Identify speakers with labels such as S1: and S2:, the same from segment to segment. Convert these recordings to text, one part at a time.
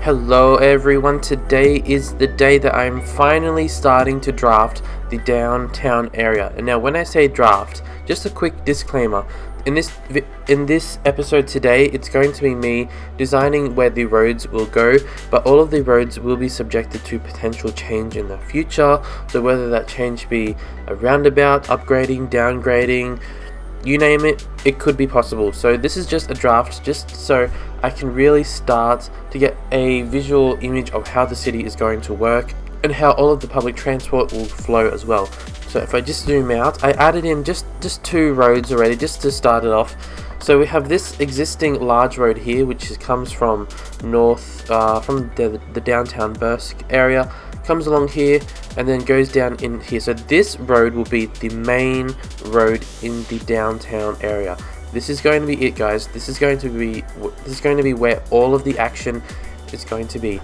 S1: Hello everyone, today is the day that I'm finally starting to draft the downtown area. And now when I say draft, just a quick disclaimer. In this episode today, it's going to be me designing where the roads will go, but all of the roads will be subjected to potential change in the future. So whether that change be a roundabout, upgrading, downgrading, you name it, it could be possible. So this is just a draft, just so I can really start to get a visual image of how the city is going to work and how all of the public transport will flow as well. So if I just zoom out, I added in just 2 roads already, just to start it off. So we have this existing large road here, which comes from north, from the downtown Bursk area, comes along here and then goes down in here. So this road will be the main road in the downtown area. This is going to be it, guys. This is going to be where all of the action is going to be,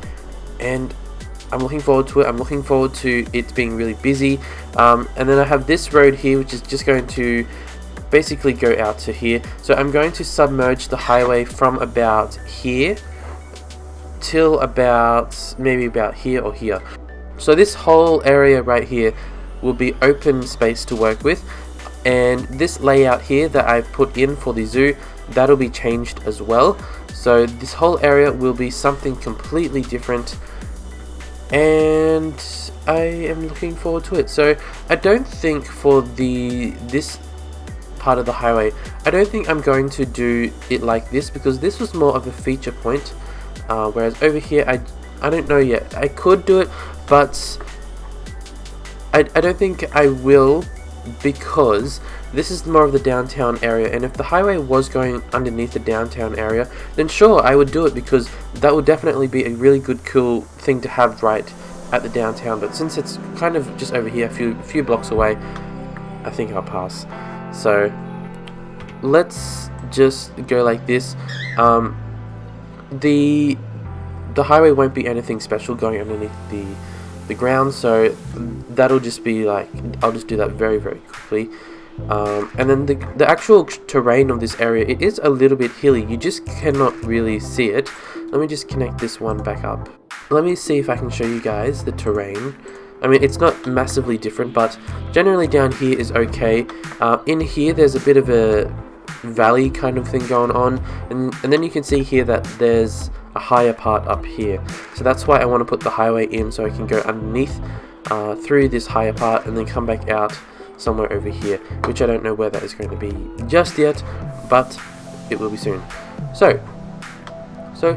S1: and I'm looking forward to it. I'm looking forward to it being really busy. And then I have this road here, which is just going to basically go out to here. So I'm going to submerge the highway from about here till about maybe about here or here. So this whole area right here will be open space to work with, and this layout here that I've put in for the zoo, that'll be changed as well. So this whole area will be something completely different, and I am looking forward to it. So I don't think for this part of the highway, I don't think I'm going to do it like this, because this was more of a feature point, whereas over here I don't know yet. I could do it, but I don't think I will, because this is more of the downtown area, and if the highway was going underneath the downtown area, then sure, I would do it, because that would definitely be a really good, cool thing to have right at the downtown. But since it's kind of just over here, a few blocks away, I think I'll pass. So let's just go like this. The highway won't be anything special going underneath the ground, so that'll just be like, I'll just do that very quickly. And then the actual terrain of this area, it is a little bit hilly. You just cannot really see it. Let me just connect this one back up. Let me see if I can show you guys the terrain. I mean, it's not massively different, but generally down here is okay. In here there's a bit of a valley kind of thing going on, and then you can see here that there's a higher part up here. So that's why I want to put the highway in, so I can go underneath through this higher part and then come back out somewhere over here, which I don't know where that is going to be just yet, but it will be soon. So I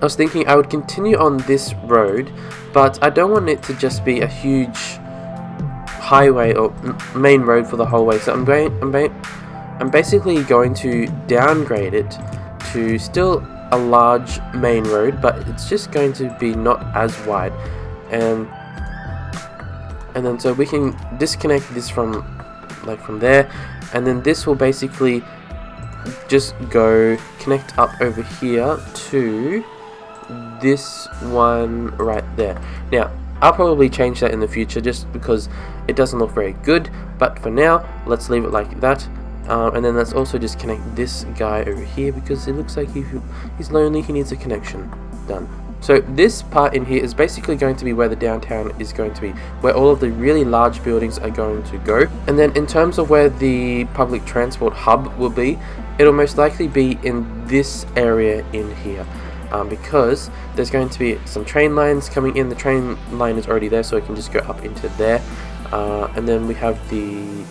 S1: was thinking I would continue on this road, but I don't want it to just be a huge highway or main road for the whole way. So I'm basically going to downgrade it to still a large main road, but it's just going to be not as wide, and then so we can disconnect this from there, and then this will basically just go connect up over here to this one right there. Now I'll probably change that in the future, just because it doesn't look very good, but for now let's leave it like that. And then let's also just connect this guy over here, because it looks like he's lonely, he needs a connection. Done. So this part in here is basically going to be where the downtown is going to be, where all of the really large buildings are going to go. And then in terms of where the public transport hub will be, it'll most likely be in this area in here, because there's going to be some train lines coming in. The train line is already there, so it can just go up into there, and then we have the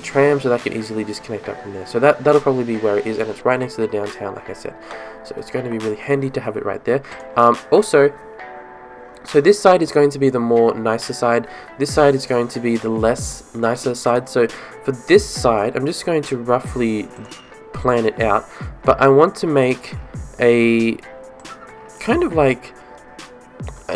S1: tram, so that can easily just connect up in there. So that'll probably be where it is, and it's right next to the downtown, like I said. So it's going to be really handy to have it right there. Also, so this side is going to be the more nicer side. This side is going to be the less nicer side. So for this side, I'm just going to roughly plan it out, but I want to make a kind of like,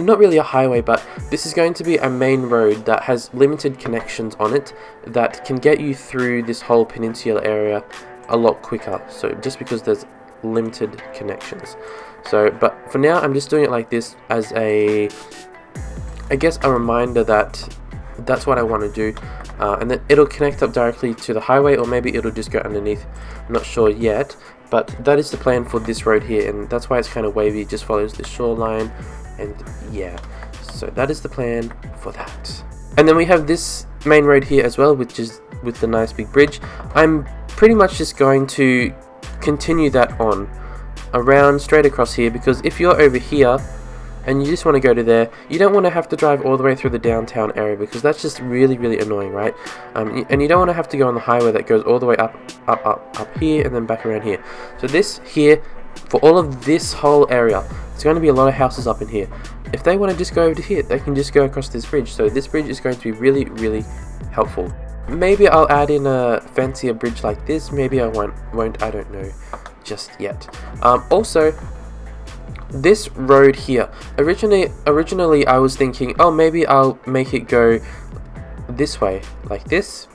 S1: not really a highway, but this is going to be a main road that has limited connections on it, that can get you through this whole peninsula area a lot quicker. So just because there's limited connections. So, but for now I'm just doing it like this as I guess a reminder that that's what I want to do, and then it'll connect up directly to the highway, or maybe it'll just go underneath. I'm not sure yet, But that is the plan for this road here, and that's why it's kind of wavy. It just follows the shoreline, and yeah, so that is the plan for that. And then we have this main road here as well, which is with the nice big bridge. I'm pretty much just going to continue that on around straight across here, because if you're over here and you just want to go to there, you don't want to have to drive all the way through the downtown area, because that's just really annoying, right? And you don't want to have to go on the highway that goes all the way up here and then back around here. So this here, for all of this whole area, it's going to be a lot of houses up in here. If they want to just go over to here, they can just go across this bridge. So this bridge is going to be really helpful. Maybe I'll add in a fancier bridge like this. Maybe I won't. I don't know just yet. Also, this road here, originally I was thinking, oh, maybe I'll make it go this way, like this.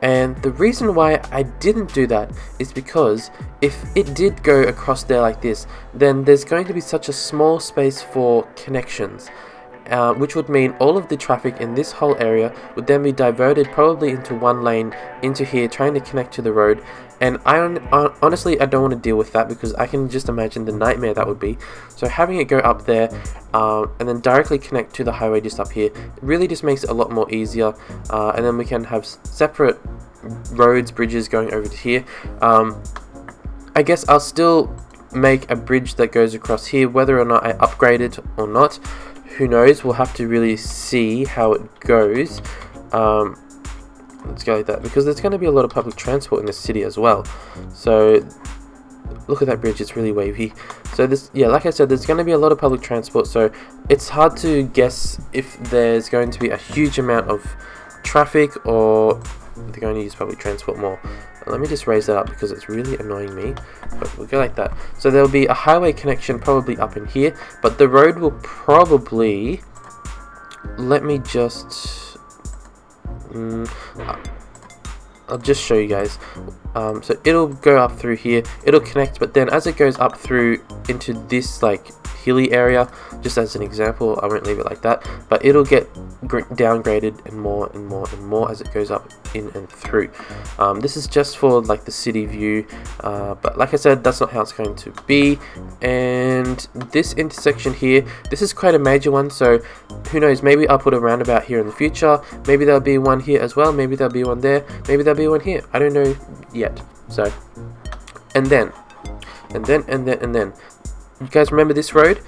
S1: And the reason why I didn't do that is because if it did go across there like this, then there's going to be such a small space for connections, which would mean all of the traffic in this whole area would then be diverted probably into one lane into here, trying to connect to the road. And honestly, I don't want to deal with that, because I can just imagine the nightmare that would be. So having it go up there and then directly connect to the highway just up here really just makes it a lot more easier. And then we can have separate roads, bridges going over to here. I guess I'll still make a bridge that goes across here, whether or not I upgrade it or not. Who knows? We'll have to really see how it goes. Let's go like that, because there's going to be a lot of public transport in the city as well. So look at that bridge, it's really wavy. So this, yeah, like I said, there's going to be a lot of public transport, so it's hard to guess if there's going to be a huge amount of traffic or they're going to use public transport more. Let me just raise that up because it's really annoying me, but we'll go like that. So there'll be a highway connection probably up in here, but the road will probably, let me just I'll just show you guys. So it'll go up through here, it'll connect, but then as it goes up through into this like hilly area, just as an example, I won't leave it like that, but it'll get downgraded and more as it goes up in and through. This is just for like the city view, but like I said, that's not how it's going to be. And this intersection here, this is quite a major one, so who knows, maybe I'll put a roundabout here in the future, maybe there'll be one here as well, maybe there'll be one there, maybe there'll be one here, I don't know yet. So and then you guys remember this road?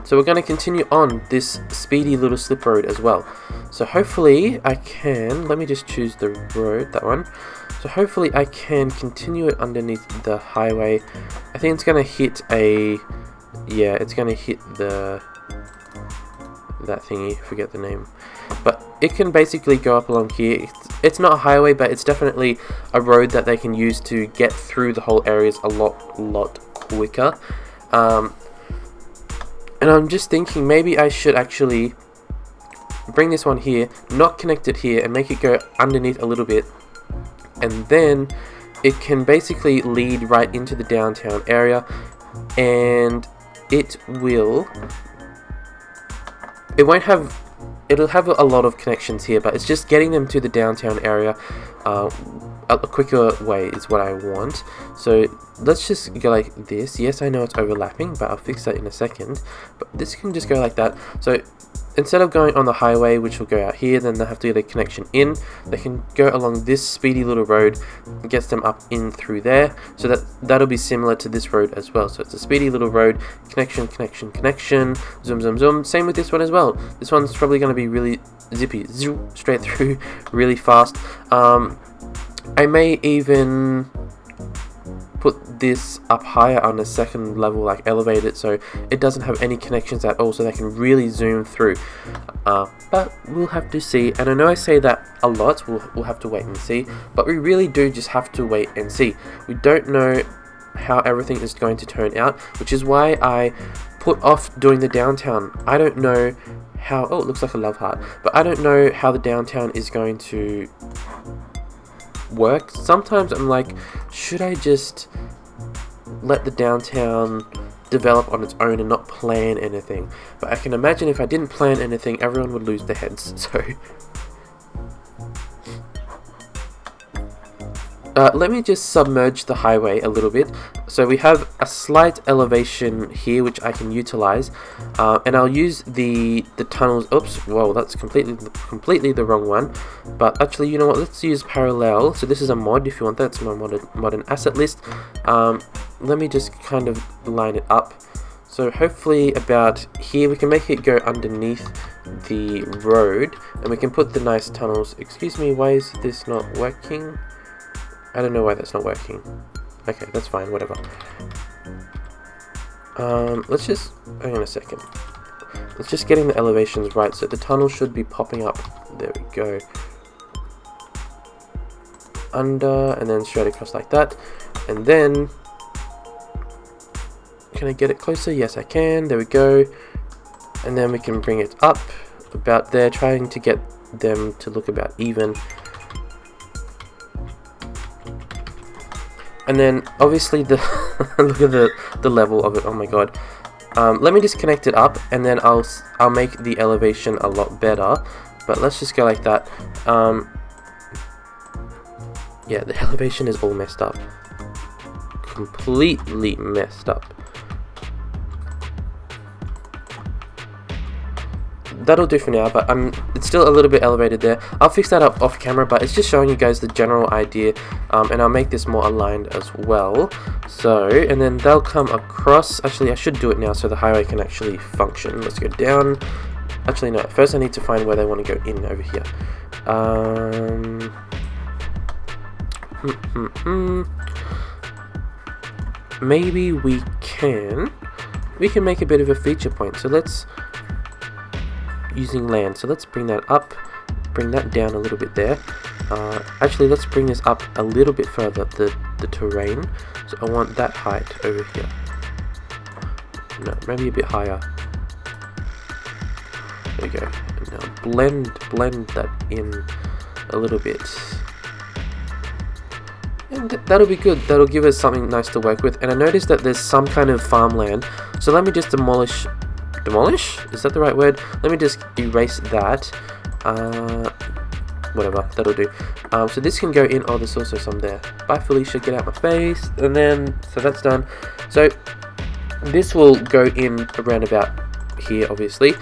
S1: So we're going to continue on this speedy little slip road as well. So hopefully I can, let me just choose the road, that one. So hopefully I can continue it underneath the highway. I think it's going to hit a, yeah, it's going to hit the, that thingy, forget the name. But it can basically go up along here. It's not a highway, but it's definitely a road that they can use to get through the whole areas a lot quicker. And I'm just thinking maybe I should actually bring this one here, not connect it here, and make it go underneath a little bit, and then it can basically lead right into the downtown area, and it'll have a lot of connections here, but it's just getting them to the downtown area a quicker way is what I want. So let's just go like this. Yes, I know it's overlapping, but I'll fix that in a second. But this can just go like that. So instead of going on the highway, which will go out here, then they'll have to get a connection in. They can go along this speedy little road, and gets them up in through there. So that'll be similar to this road as well. So it's a speedy little road, connection, zoom. Same with this one as well. This one's probably going to be really zippy, straight through, really fast. I may even put this up higher on a second level, like elevate it so it doesn't have any connections at all, so they can really zoom through. But we'll have to see, and I know I say that a lot, we'll have to wait and see, but we really do just have to wait and see. We don't know how everything is going to turn out, which is why I put off doing the downtown. I don't know how, oh, it looks like a love heart, but I don't know how the downtown is going to work. Sometimes I'm like, should I just let the downtown develop on its own and not plan anything? But I can imagine if I didn't plan anything, everyone would lose their heads. So let me just submerge the highway a little bit. So we have a slight elevation here which I can utilize, and I'll use the tunnels. Oops, whoa, that's completely the wrong one. But actually, you know what? Let's use parallel. So this is a mod if you want that. It's my modern asset list. Let me just kind of line it up. So hopefully about here we can make it go underneath the road, and we can put the nice tunnels. Excuse me, why is this not working? I don't know why that's not working. Okay, that's fine, whatever. Let's just, hang on a second. Let's just getting the elevations right. So the tunnel should be popping up. There we go. Under, and then straight across like that. And then, can I get it closer? Yes, I can. There we go. And then we can bring it up about there, trying to get them to look about even. And then obviously the look at the level of it. Oh my god. Let me just connect it up, and then I'll make the elevation a lot better. But let's just go like that. Yeah, the elevation is all messed up. Completely messed up. That'll do for now, but it's still a little bit elevated there. I'll fix that up off camera, but it's just showing you guys the general idea, and I'll make this more aligned as well. So, and then they'll come across. Actually, I should do it now so the highway can actually function. Let's go down. Actually, no, first I need to find where they want to go in over here. Maybe we can make a bit of a feature point. So let's, using land, so let's bring that up, bring that down a little bit there. Actually, let's bring this up a little bit further, the terrain. So I want that height over here. No, maybe a bit higher. There we go. And now blend that in a little bit. And that'll be good. That'll give us something nice to work with. And I noticed that there's some kind of farmland. So let me just demolish? Is that the right word? Let me just erase that. Whatever, that'll do. So this can go in. Oh, there's also some there. Bye, Felicia, get out my face. And then, so that's done. So this will go in around about here, obviously.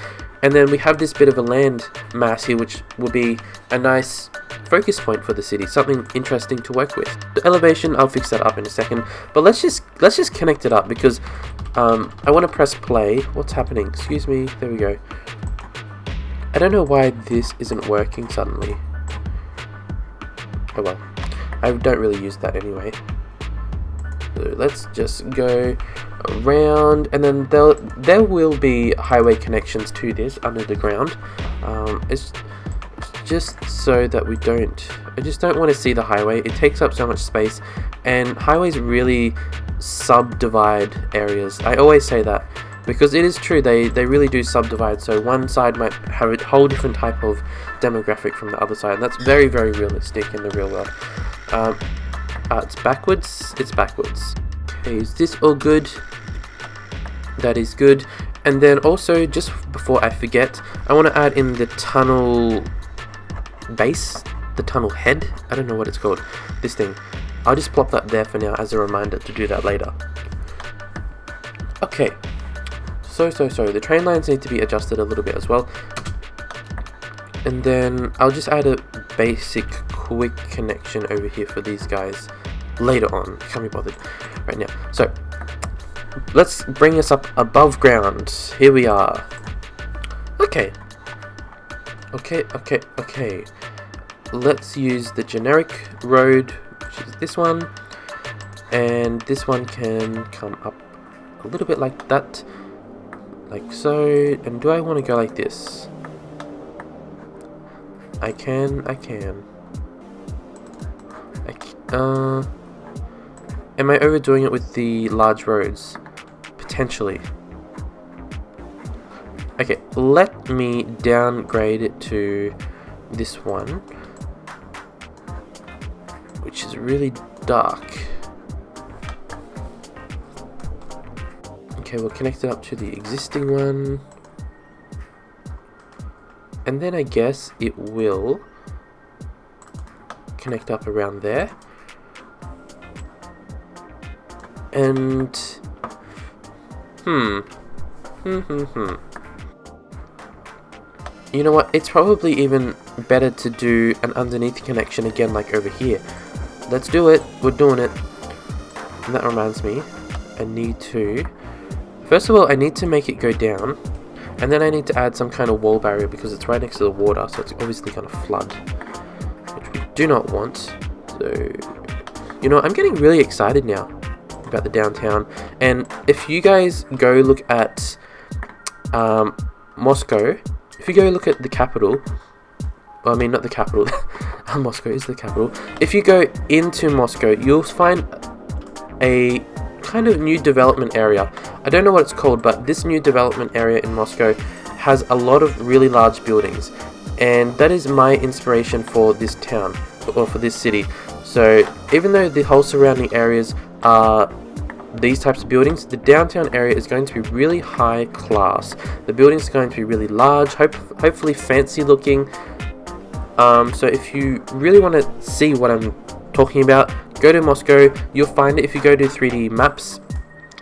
S1: And then we have this bit of a land mass here, which will be a nice focus point for the city, something interesting to work with. The elevation, I'll fix that up in a second, but let's just connect it up, because I want to press play. What's happening? Excuse me. There we go. I don't know why this isn't working suddenly. Oh well, I don't really use that anyway. So let's just go around, and then there will be highway connections to this under the ground. It's just so that we don't, I just don't want to see the highway. It takes up so much space, and highways really subdivide areas. I always say that, because it is true, they really do subdivide. So one side might have a whole different type of demographic from the other side, and that's very, very realistic in the real world. It's backwards. Okay, is this all good? That is good. And then also, just before I forget, I want to add in the tunnel base, the tunnel head. I don't know what it's called, this thing. I'll just plop that there for now as a reminder to do that later. Okay, so the train lines need to be adjusted a little bit as well. And then I'll just add a basic quick connection over here for these guys later on. Can't be bothered right now. So let's bring this up above ground. Here we are. Okay. Let's use the generic road, which is this one, and this one can come up a little bit like that, like so. And do I want to go like this? I can. Am I overdoing it with the large roads? Potentially. Okay, let me downgrade it to this one, which is really dark. Okay, we'll connect it up to the existing one. And then I guess it will connect up around there. And you know what? It's probably even better to do an underneath connection again, like over here. Let's do it. We're doing it. And that reminds me, I need to... First of all, I need to make it go down. And then I need to add some kind of wall barrier because it's right next to the water, so it's obviously going to flood. Which we do not want. So, you know, I'm getting really excited now about the downtown. And if you guys go look at Moscow, if you go look at the capital, well, I mean, not the capital, Moscow is the capital. If you go into Moscow, you'll find a kind of new development area. I don't know what it's called, but this new development area in Moscow has a lot of really large buildings, and that is my inspiration for this town, or for this city. So even though the whole surrounding areas are these types of buildings, the downtown area is going to be really high class. The buildings are going to be really large, hopefully fancy looking. So if you really want to see what I'm talking about, go to Moscow. You'll find it if you go to 3D maps.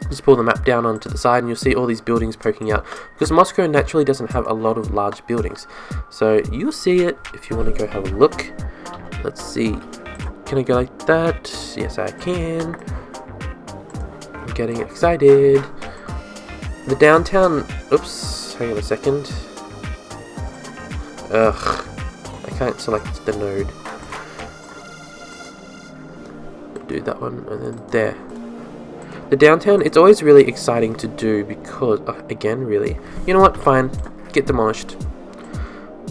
S1: Just pull the map down onto the side and you'll see all these buildings poking out, because Moscow naturally doesn't have a lot of large buildings. So you'll see it if you want to go have a look. Let's see. Can I go like that? Yes, I can. I'm getting excited. The downtown... Oops, hang on a second. Ugh. I can't select the node. Do that one, and then there. The downtown, it's always really exciting to do because... again, really? You know what? Fine. Get demolished.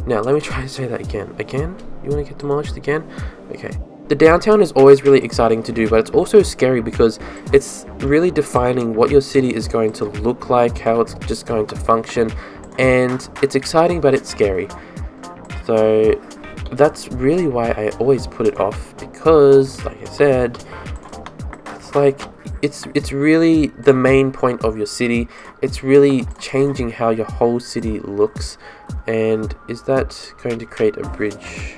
S1: Now, let me try to say that again. Again? You want to get demolished again? Okay. The downtown is always really exciting to do, but it's also scary because it's really defining what your city is going to look like, how it's just going to function, and it's exciting, but it's scary. So that's really why I always put it off, because, like I said, it's like it's really the main point of your city. It's really changing how your whole city looks. And is that going to create a bridge?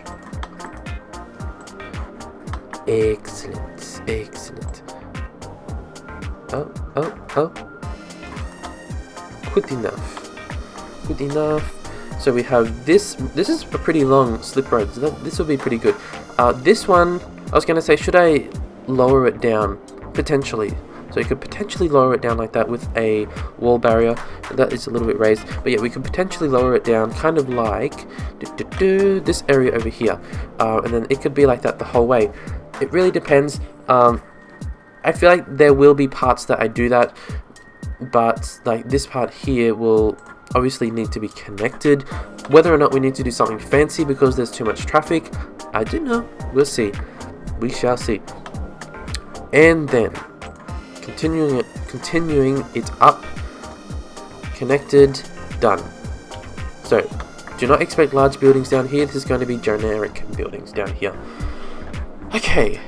S1: Excellent, excellent. Oh. Good enough. Good enough. So we have this. This is a pretty long slip road. So this will be pretty good. This one, I was going to say, should I lower it down? Potentially. So you could potentially lower it down like that with a wall barrier. That is a little bit raised. But yeah, we could potentially lower it down kind of like this area over here. And then it could be like that the whole way. It really depends. I feel like there will be parts that I do that, but like this part here will obviously need to be connected. Whether or not we need to do something fancy because there's too much traffic, I don't know. We'll see. We shall see. And then continuing it up, connected, done. So do not expect large buildings down here. This is going to be generic buildings down here. Okay,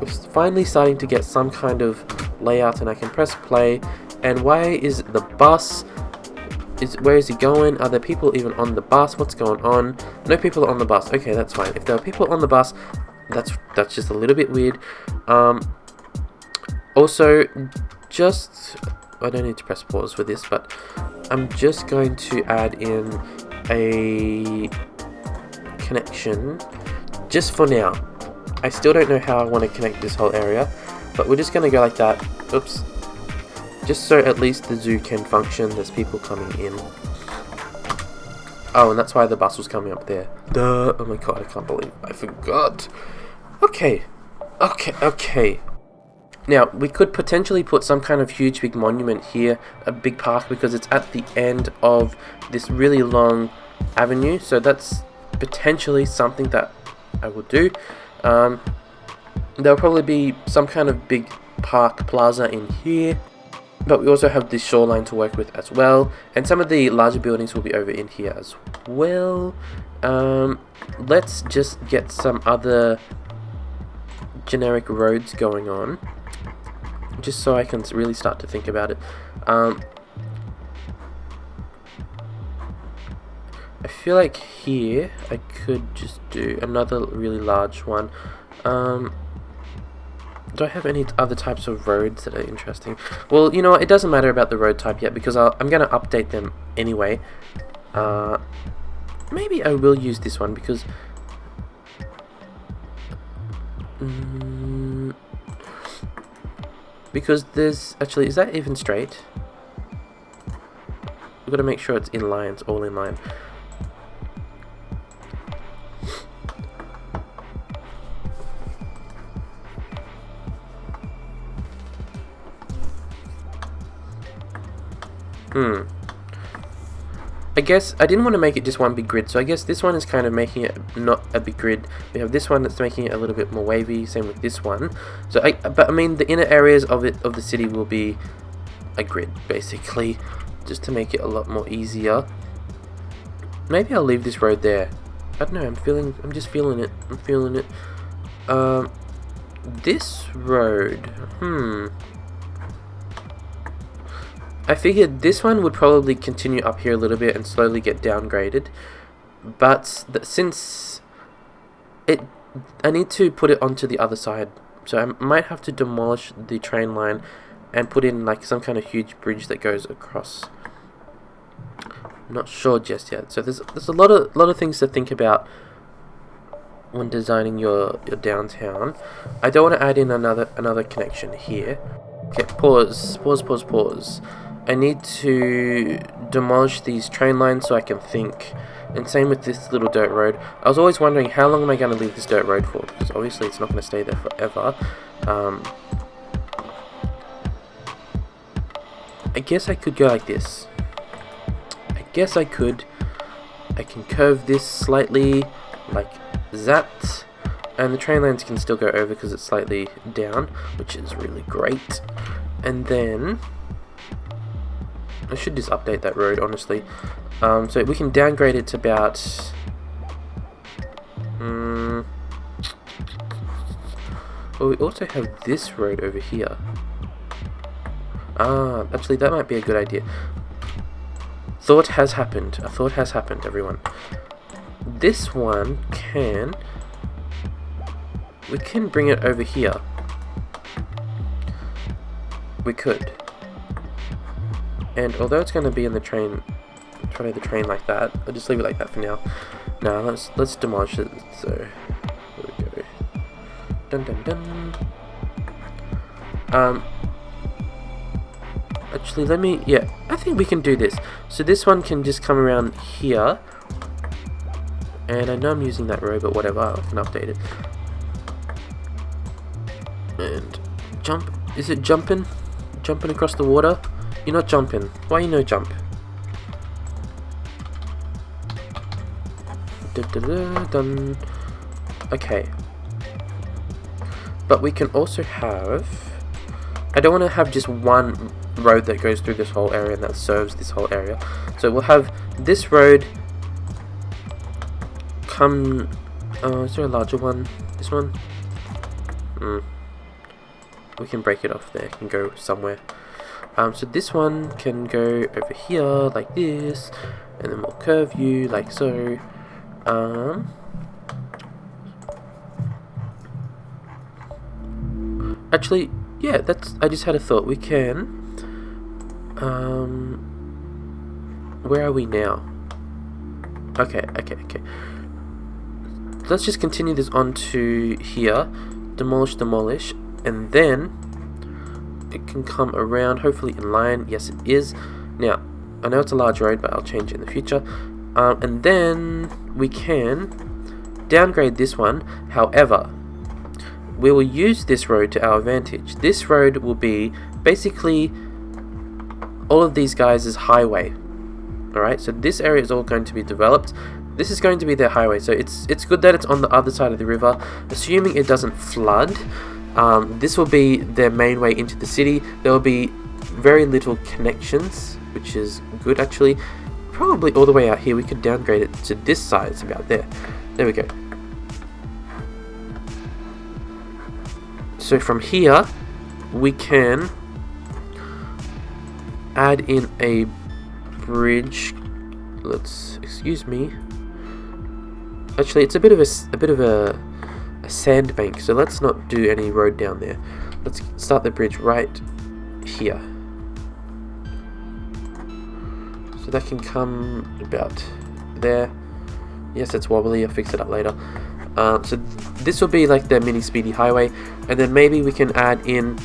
S1: we're finally starting to get some kind of layout, and I can press play. And why is the bus? Where is he going? Are there people even on the bus? What's going on? No people on the bus. Okay, that's fine. If there are people on the bus, that's just a little bit weird. Also, I don't need to press pause for this, but I'm just going to add in a connection just for now. I still don't know how I want to connect this whole area, but we're just going to go like that. Oops. Just so at least the zoo can function. There's people coming in. Oh, and that's why the bus was coming up there. Duh. Oh my god, I can't believe I forgot. Okay. Now, we could potentially put some kind of huge big monument here, a big park, because it's at the end of this really long avenue. So that's potentially something that I will do. There'll probably be some kind of big park plaza in here, but we also have this shoreline to work with as well, and some of the larger buildings will be over in here as well. Let's just get some other generic roads going on, just so I can really start to think about it. I feel like here I could just do another really large one. Do I have any other types of roads that are interesting? Well, you know what, it doesn't matter about the road type yet because I'm going to update them anyway. Maybe I will use this one because... because there's... Actually, is that even straight? We've got to make sure it's in line, it's all in line. I guess I didn't want to make it just one big grid, so I guess this one is kind of making it not a big grid. We have this one that's making it a little bit more wavy, same with this one. So but I mean the inner areas of the city will be a grid basically, just to make it a lot more easier. Maybe I'll leave this road there. I don't know, I'm just feeling it. I'm feeling it. This road, I figured this one would probably continue up here a little bit and slowly get downgraded, but since I need to put it onto the other side, so I might have to demolish the train line and put in like some kind of huge bridge that goes across. Not sure just yet. So there's a lot of things to think about when designing your downtown. I don't want to add in another connection here. Okay, pause. I need to demolish these train lines so I can think. And same with this little dirt road. I was always wondering how long am I going to leave this dirt road for, because obviously it's not going to stay there forever. I guess I could go like this. I can curve this slightly like that, and the train lines can still go over because it's slightly down, which is really great. And then I should just update that road, honestly. So we can downgrade it to about... well, we also have this road over here. Actually, that might be a good idea. A thought has happened, everyone. This one we can bring it over here. We could. And although it's going to be in the train, the train like that, I'll just leave it like that for now. Now let's demolish it. So there we go. Dun dun dun. Actually, I think we can do this. So this one can just come around here. And I know I'm using that road, but whatever, I can update it. And jump. Is it jumping? Jumping across the water? You're not jumping. Why you no jump? Dun. Okay. But we can also have... I don't want to have just one road that goes through this whole area and that serves this whole area. So we'll have this road come... is there a larger one? This one? We can break it off there. It can go somewhere. So this one can go over here like this, and then we'll curve you like so. Actually, yeah, I just had a thought. We can. Where are we now? Okay. Let's just continue this on to here. Demolish, and then it can come around, hopefully in line. Yes, it is. Now, I know it's a large road, but I'll change it in the future. And then we can downgrade this one. However, we will use this road to our advantage. This road will be basically all of these guys' highway. Alright, so this area is all going to be developed. This is going to be their highway, so it's good that it's on the other side of the river, assuming it doesn't flood. This will be their main way into the city. There will be very little connections, which is good actually. Probably all the way out here. We could downgrade it to this side. It's about there. There we go. So from here, we can add in a bridge. Excuse me. Actually, it's a bit of a sandbank, so let's not do any road down there. let's start the bridge right here. So that can come about there. Yes, it's wobbly, I'll fix it up later. So this will be like the mini speedy highway, and then maybe we can add in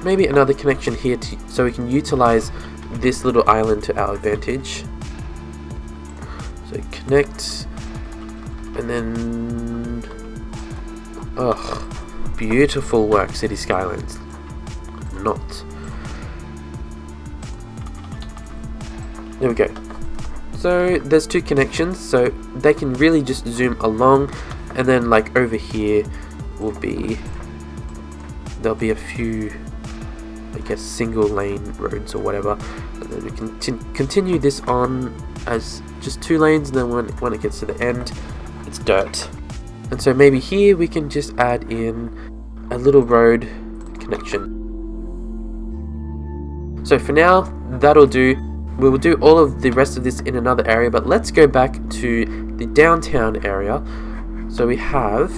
S1: maybe another connection here so we can utilize this little island to our advantage. So connect, and then beautiful work, City Skylines. Not. There we go. So there's two connections, so they can really just zoom along, and then like over here will be, there'll be a few, I guess, single lane roads or whatever, and then we can continue this on as just 2 lanes, and then when it gets to the end, it's dirt. And so maybe here we can just add in a little road connection. So for now, that'll do. We will do all of the rest of this in another area, but let's go back to the downtown area. So we have,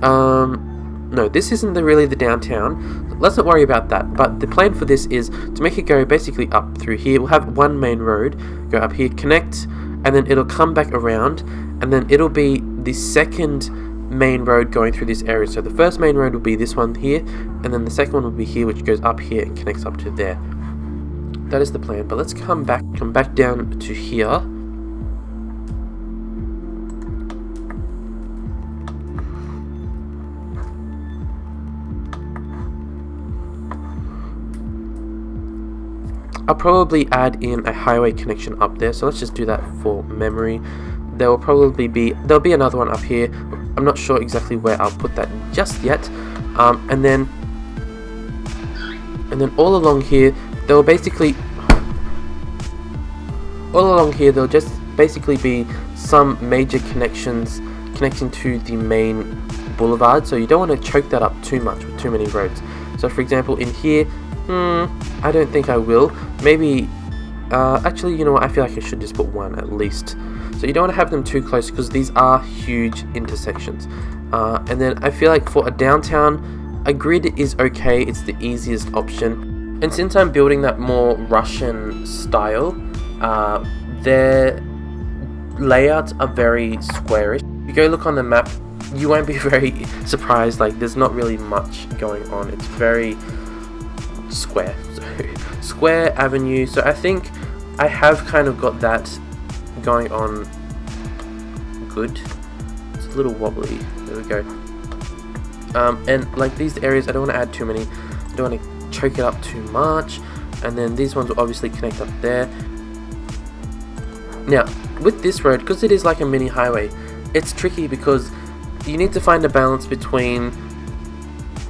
S1: no, this isn't really the downtown. Let's not worry about that. But the plan for this is to make it go basically up through here. We'll have one main road, go up here, connect, and then it'll come back around, and then it'll be the second main road going through this area. So the first main road will be this one here, and then the second one will be here, which goes up here and connects up to there. That is the plan, but let's come back down to here. I'll probably add in a highway connection up there, so let's just do that for memory. There'll be another one up here. I'm not sure exactly where I'll put that just yet. And then all along here, there'll just basically be some major connections connecting to the main boulevard, so you don't want to choke that up too much with too many roads. So for example, in here, I don't think I will. Maybe, actually, you know what, I feel like I should just put one at least. So you don't want to have them too close because these are huge intersections. And then I feel like for a downtown, a grid is okay, it's the easiest option. And since I'm building that more Russian style, their layouts are very squarish. If you go look on the map, you won't be very surprised. Like, there's not really much going on. It's very square. So, square avenue. So I think I have kind of got that going on good. It's a little wobbly. There we go. And like these areas, I don't want to add too many. I don't want to choke it up too much, and then these ones will obviously connect up there. Now with this road, because it is like a mini highway, it's tricky because you need to find a balance between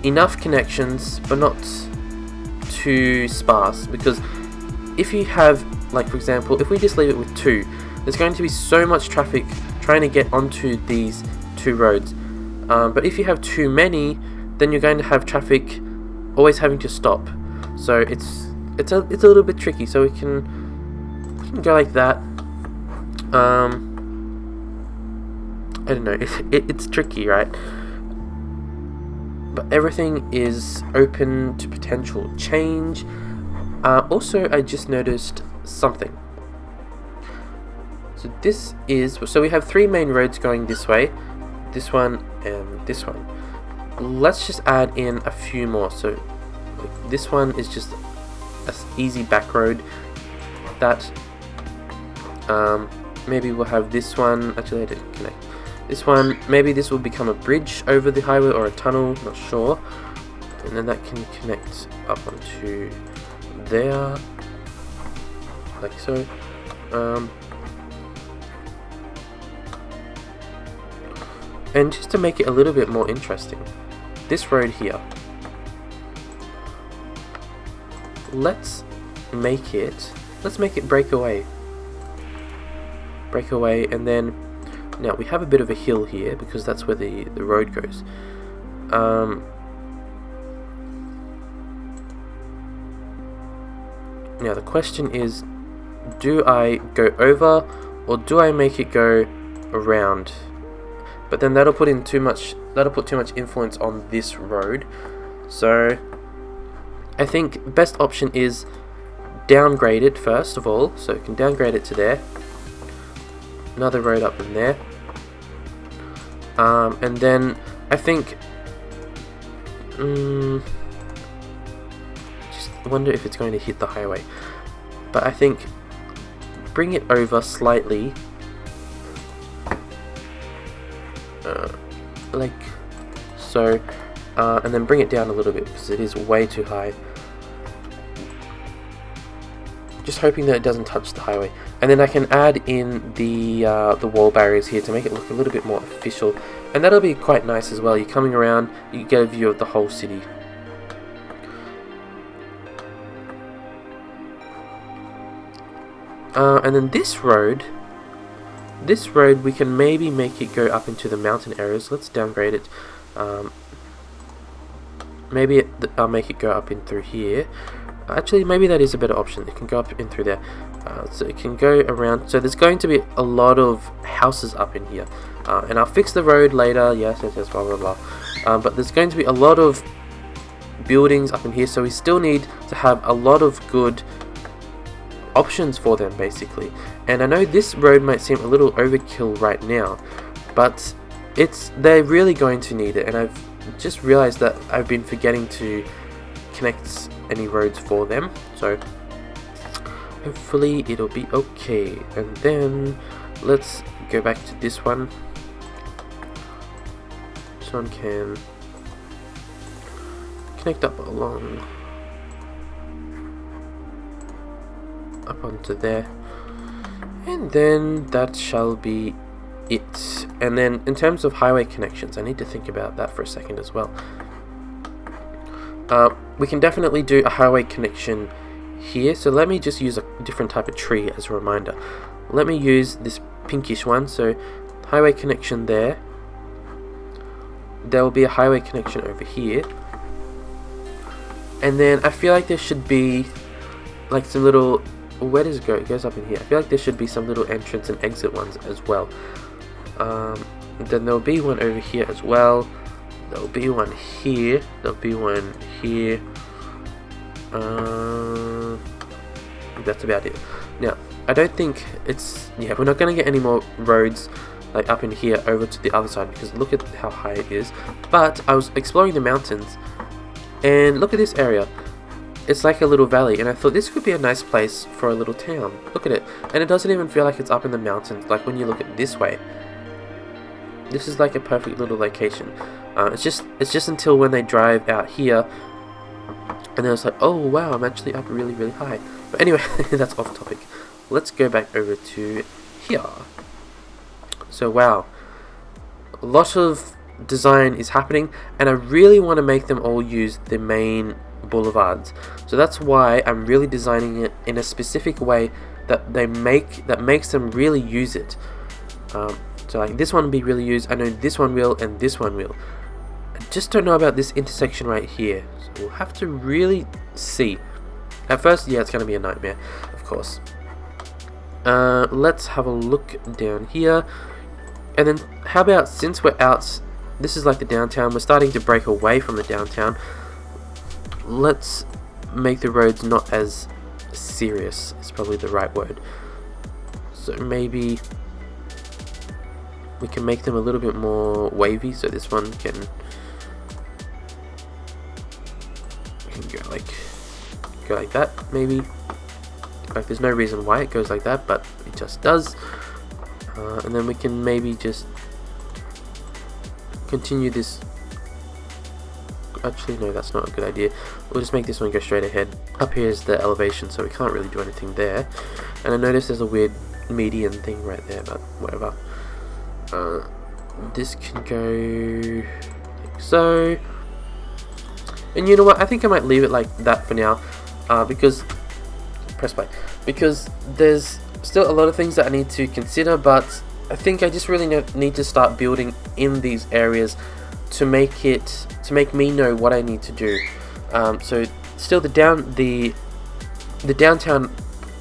S1: enough connections but not too sparse, because if you have, like for example, if we just leave it with 2, there's going to be so much traffic trying to get onto these 2 roads, but if you have too many, then you're going to have traffic always having to stop. So it's a little bit tricky. So we can go like that. I don't know. It's tricky, right? But everything is open to potential change. Also, I just noticed something. So we have 3 main roads going this way, this one, and this one. Let's just add in a few more. So like, this one is just an easy back road. That maybe we'll have this one. Actually, I didn't connect this one. Maybe this will become a bridge over the highway or a tunnel, not sure. And then that can connect up onto there, like so. And just to make it a little bit more interesting, this road here, let's make it breakaway, and then now we have a bit of a hill here because that's where the road goes. Now the question is, do I go over or do I make it go around? But then that'll that'll put too much influence on this road. So I think best option is downgrade it first of all. So you can downgrade it to there. Another road up in there. And then I think just wonder if it's going to hit the highway. But I think bring it over slightly, like so, and then bring it down a little bit because it is way too high. Just hoping that it doesn't touch the highway, and then I can add in the wall barriers here to make it look a little bit more official, and that'll be quite nice as well. You're coming around, you get a view of the whole city. And then this road we can maybe make it go up into the mountain areas. Let's downgrade it. Maybe I'll make it go up in through here. Actually, maybe that is a better option. It can go up in through there. So it can go around. So there's going to be a lot of houses up in here. And I'll fix the road later. Yes, blah, blah, blah. But there's going to be a lot of buildings up in here. So we still need to have a lot of good options for them, basically. And I know this road might seem a little overkill right now, but they're really going to need it. And I've just realized that I've been forgetting to connect any roads for them, so hopefully it'll be okay. And then let's go back to this one. This one can connect up along up onto there, and then that shall be it. And then in terms of highway connections, I need to think about that for a second as well. We can definitely do a highway connection here, so let me just use a different type of tree as a reminder. Let me use this pinkish one, so highway connection there. There will be a highway connection over here, and then I feel like there should be like some little, where does it go? It goes up in here. I feel like there should be some little entrance and exit ones as well. Then there'll be one over here as well. There'll be one here. There'll be one here. That's about it. Now, I don't think it's... yeah, we're not going to get any more roads like up in here over to the other side because look at how high it is. But I was exploring the mountains and look at this area. It's like a little valley, and I thought this could be a nice place for a little town. Look at it. And it doesn't even feel like it's up in the mountains like when you look at this way. This is like a perfect little location. It's just until when they drive out here, and then it's like, oh wow, I'm actually up really, really high. But anyway, that's off topic. Let's go back over to here. So wow, a lot of design is happening, and I really want to make them all use the main boulevards. So that's why I'm really designing it in a specific way that makes them really use it. So like this one will be really used. I know this one will, and this one will. I just don't know about this intersection right here. So we'll have to really see. At first, yeah, it's going to be a nightmare, of course. Let's have a look down here. And then how about, since we're out, this is like the downtown, we're starting to break away from the downtown. Let's make the roads not as serious, is probably the right word. So maybe we can make them a little bit more wavy, so this one can go like that, maybe. Like there's no reason why it goes like that, but it just does. And then we can maybe just continue this. Actually, no, that's not a good idea. We'll just make this one go straight ahead. Up here is the elevation, so we can't really do anything there. And I noticed there's a weird median thing right there, but whatever. This can go like so. And you know what? I think I might leave it like that for now, because press play. Because there's still a lot of things that I need to consider, but I think I just really need to start building in these areas to make me know what I need to do. So still the downtown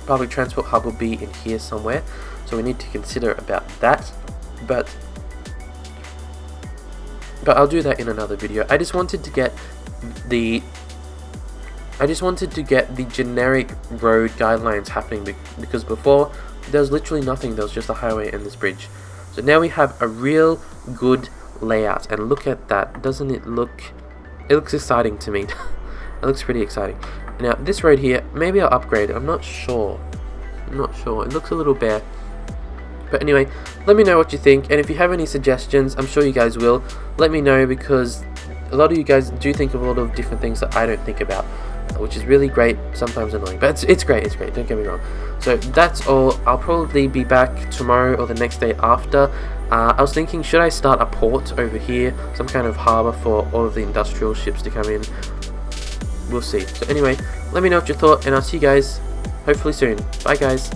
S1: public transport hub will be in here somewhere, so we need to consider about that. But but I'll do that in another video. I just wanted to get the generic road guidelines happening because before there was literally nothing. There was just a highway and this bridge. So now we have a real good layout, and look at that. Doesn't it look? It looks exciting to me. It looks pretty exciting. Now this road here, maybe I'll upgrade it. I'm not sure. It looks a little bare. But anyway, let me know what you think, and if you have any suggestions, I'm sure you guys will. Let me know, because a lot of you guys do think of a lot of different things that I don't think about, which is really great, sometimes annoying, but it's great, don't get me wrong. So that's all. I'll probably be back tomorrow or the next day after. I was thinking, should I start a port over here, some kind of harbour for all of the industrial ships to come in? We'll see. So anyway, let me know what you thought, and I'll see you guys hopefully soon. Bye guys.